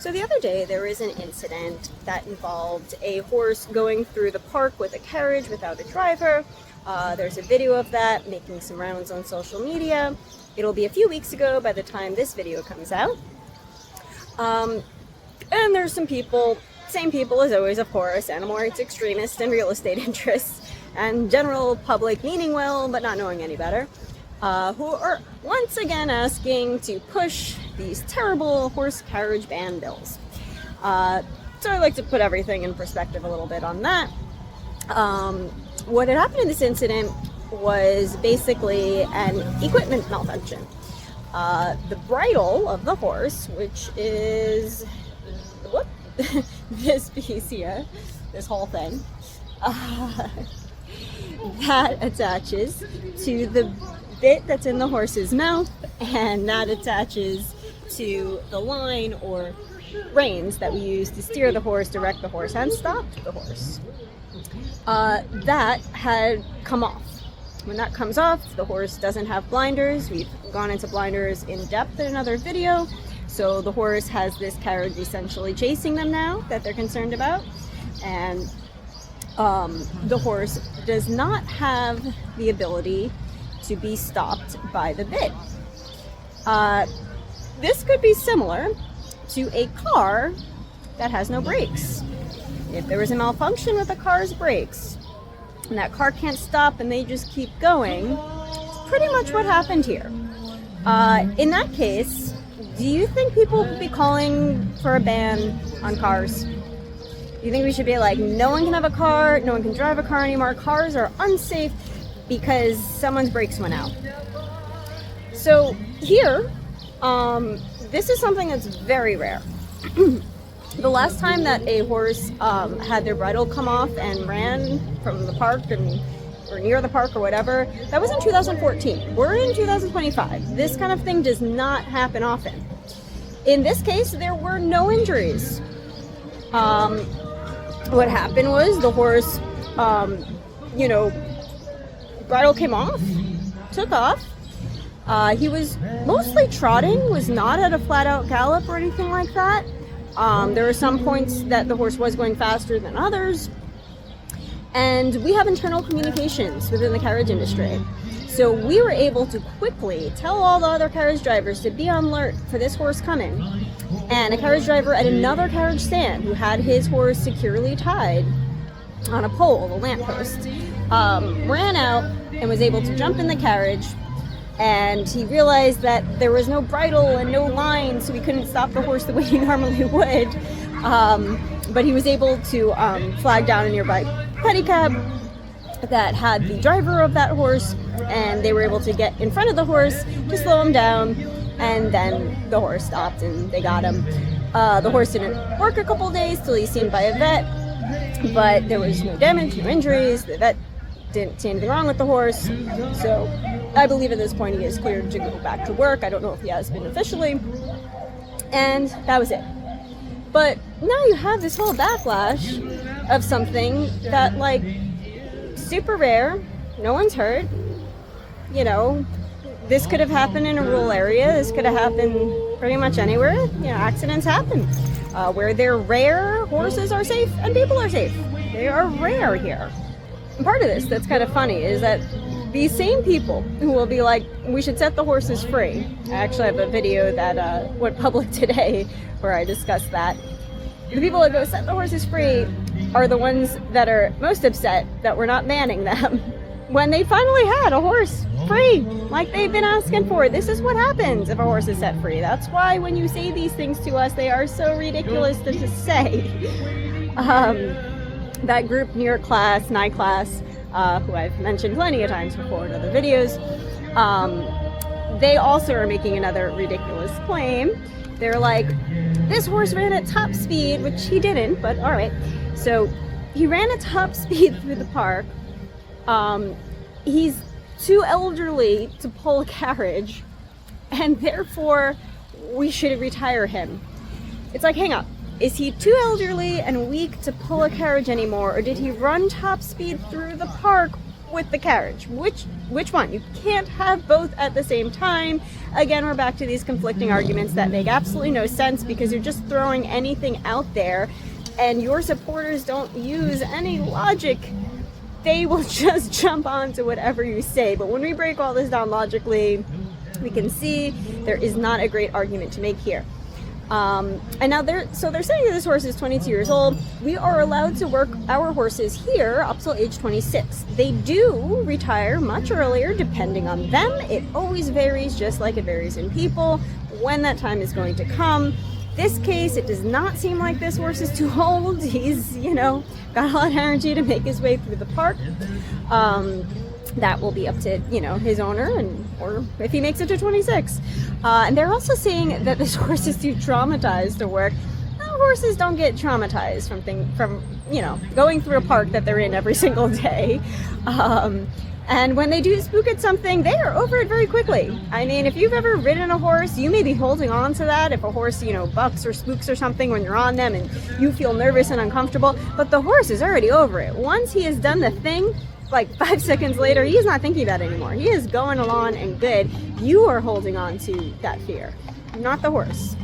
So the other day there was an incident that involved a horse going through the park with a carriage without a driver. There's a video of that making some rounds on social media. It'll be a few weeks ago by the time this video comes out. And there's some people, same people as always, of course, animal rights extremists and real estate interests, and general public meaning well but not knowing any better, who are once again asking to push these terrible horse carriage ban bills. So I'd like to put everything in perspective a little bit on that. What had happened in this incident was basically an equipment malfunction. The bridle of the horse, which is this piece here, this whole thing, that attaches to the bit that's in the horse's mouth, and that attaches to the line or reins that we use to steer the horse, direct the horse, and stop the horse. That had come off. When that comes off, the horse doesn't have blinders. We've gone into blinders in depth in another video. So the horse has this carriage essentially chasing them now that they're concerned about. And the horse does not have the ability to be stopped by the bit. This could be similar to a car that has no brakes. If there was a malfunction with the car's brakes and that car can't stop and they just keep going, it's pretty much what happened here. In that case, do you think people would be calling for a ban on cars? Do you think we should be like, no one can have a car, no one can drive a car anymore, cars are unsafe because someone's brakes went out? So here, this is something that's very rare. The last time that a horse had their bridle come off and ran from the park or near the park or whatever, that was in 2014. We're in 2025. This kind of thing does not happen often. In this case, there were no injuries. What happened was the horse, bridle came off, took off. He was mostly trotting, was not at a flat-out gallop or anything like that. There were some points that the horse was going faster than others. And we have internal communications within the carriage industry. So we were able to quickly tell all the other carriage drivers to be on alert for this horse coming. And a carriage driver at another carriage stand who had his horse securely tied on a pole, a lamppost, ran out and was able to jump in the carriage. And he realized that there was no bridle and no line, so he couldn't stop the horse the way he normally would. But he was able to flag down a nearby pedicab that had the driver of that horse, and they were able to get in front of the horse to slow him down, and then the horse stopped and they got him. The horse didn't work a couple days till he's seen by a vet, but there was no damage, no injuries. The vet didn't see anything wrong with the horse, so I believe at this point he is cleared to go back to work. I don't know if he has been officially, and that was it. But now you have this whole backlash of something that, like, super rare, no one's hurt, this could have happened in a rural area, this could have happened pretty much anywhere. Accidents happen. Where they're rare, horses are safe and people are safe. They are rare here. And part of this that's kind of funny is that these same people who will be like, we should set the horses free. I actually have a video that went public today where I discussed that. The people that go set the horses free are the ones that are most upset that we're not banning them when they finally had a horse free, like they've been asking for. This is what happens if a horse is set free. That's why when you say these things to us, they are so ridiculous to just say. That group, New York Class, Nye Class, who I've mentioned plenty of times before in other videos, they also are making another ridiculous claim. They're like, this horse ran at top speed, which he didn't, but all right. So he ran at top speed through the park. He's too elderly to pull a carriage, and therefore we should retire him. It's like, hang on. Is he too elderly and weak to pull a carriage anymore, or did he run top speed through the park with the carriage. Which one? You can't have both at the same time. Again, we're back to these conflicting arguments that make absolutely no sense because you're just throwing anything out there and your supporters don't use any logic. They will just jump on to whatever you say. But when we break all this down logically, we can see there is not a great argument to make here. And now they're saying that this horse is 22 years old. We are allowed to work our horses here up till age 26. They do retire much earlier depending on them. It always varies, just like it varies in people, when that time is going to come. This case, it does not seem like this horse is too old. He's, got a lot of energy to make his way through the park. That will be up to, his owner or if he makes it to 26. And they're also saying that this horse is too traumatized to work. Horses don't get traumatized from going through a park that they're in every single day. And when they do spook at something, they are over it very quickly. I mean, if you've ever ridden a horse, you may be holding on to that. If a horse, bucks or spooks or something when you're on them and you feel nervous and uncomfortable, but the horse is already over it. Once he has done the thing, like 5 seconds later, he is not thinking about it anymore. He is going along and good. You are holding on to that fear, not the horse.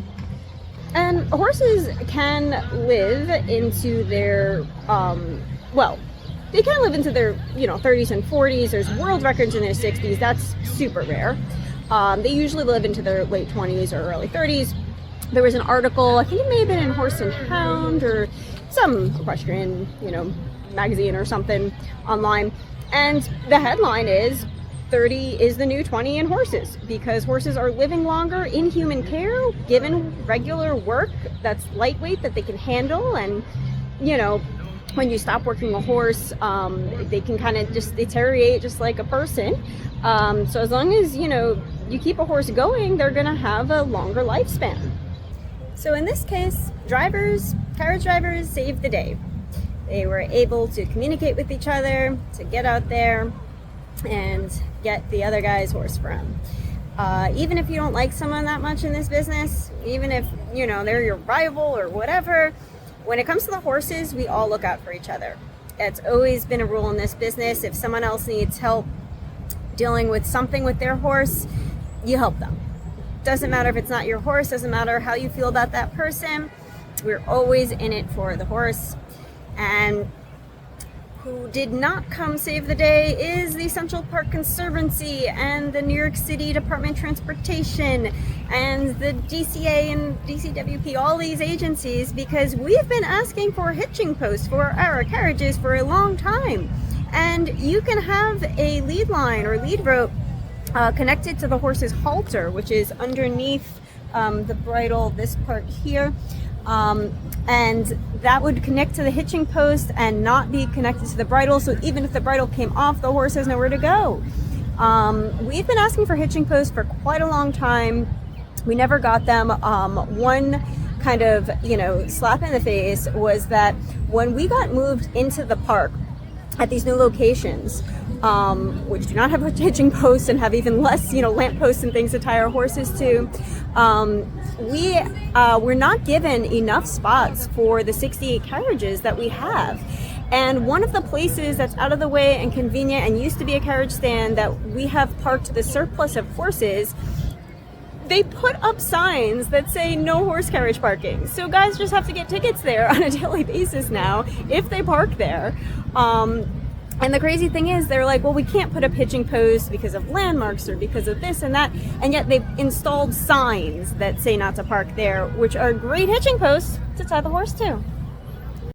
And horses can live into their, they can live into their, 30s and 40s. There's world records in their 60s. That's super rare. They usually live into their late 20s or early 30s. There was an article, I think it may have been in Horse and Hound or some equestrian, magazine or something online, and the headline is 30 is the new 20 in horses, because horses are living longer in human care given regular work that's lightweight that they can handle. And when you stop working a horse, they can kind of just deteriorate just like a person. So as long as you keep a horse going, they're gonna have a longer lifespan. So in this case, carriage drivers saved the day. They were able to communicate with each other, to get out there and get the other guy's horse for him. Even if you don't like someone that much in this business, even if, they're your rival or whatever, when it comes to the horses, we all look out for each other. It's always been a rule in this business. If someone else needs help dealing with something with their horse, you help them. Doesn't matter if it's not your horse, doesn't matter how you feel about that person. We're always in it for the horse. And who did not come save the day is the Central Park Conservancy and the New York City Department of Transportation and the DCA and DCWP, all these agencies, because we've been asking for hitching posts for our carriages for a long time. And you can have a lead line or lead rope connected to the horse's halter, which is underneath the bridle, this part here. And that would connect to the hitching post and not be connected to the bridle. So even if the bridle came off, the horse has nowhere to go. We've been asking for hitching posts for quite a long time. We never got them. One kind of, slap in the face was that when we got moved into the park at these new locations, which do not have hitching posts and have even less, lamp posts and things to tie our horses to, we were not given enough spots for the 68 carriages that we have. And one of the places that's out of the way and convenient and used to be a carriage stand that we have parked the surplus of horses, they put up signs that say no horse carriage parking. So guys just have to get tickets there on a daily basis now if they park there. And the crazy thing is, they're like, well, we can't put up hitching posts because of landmarks or because of this and that. And yet they've installed signs that say not to park there, which are great hitching posts to tie the horse to.